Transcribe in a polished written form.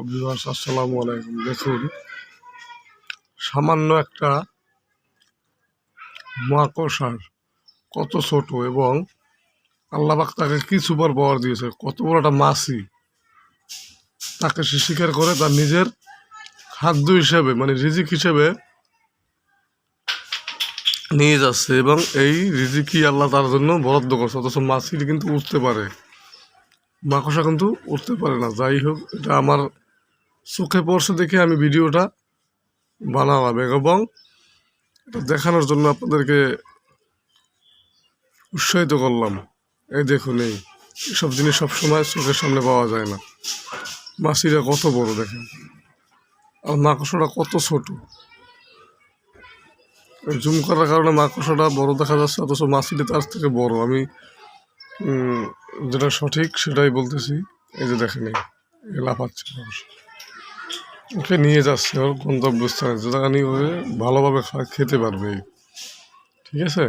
Viewers আসসালামু আলাইকুম। দেখুন, সামান্য একটা মাকড়সার কত ছোট, এবং আল্লাহ পাক তাকে কি সুপার পাওয়ার দিয়েছে, কত বড় একটা মাছি তাকে সে শিকার করে তার নিজের খাদ্য হিসেবে, মানে রিজিক হিসেবে নিয়ে যাচ্ছে, এবং এই রিজিকই আল্লাহ তার জন্য বরাদ্দ করছে। অথচ মাছি কিন্তু উঠতে পারে, মাকড়সা কিন্তু উঠতে পারে না। যাই হোক, এটা আমার চোখে পড়ছে দেখে আমি ভিডিওটা বানালাম, এবং এটা দেখানোর জন্য আপনাদেরকে উৎসাহিত করলাম। এই দেখুন, এইসব জিনিস সবসময় চোখের সামনে পাওয়া যায় না। মাছিটা কত বড় দেখেন, আর মাকড়সাটা কত ছোট। জুম করার কারণে মাকড়সাটা বড় দেখা যাচ্ছে, অথচ মাছিটা তার থেকে বড়। আমি যেটা সঠিক সেটাই বলতেছি। এই যে দেখেন, এই লাফাচ্ছে মাকড়সা, ওকে নিয়ে যাচ্ছে ওর গন্তব্যস্থানে, যেটা নিয়ে ভালোভাবে খেতে পারবে। ঠিক আছে।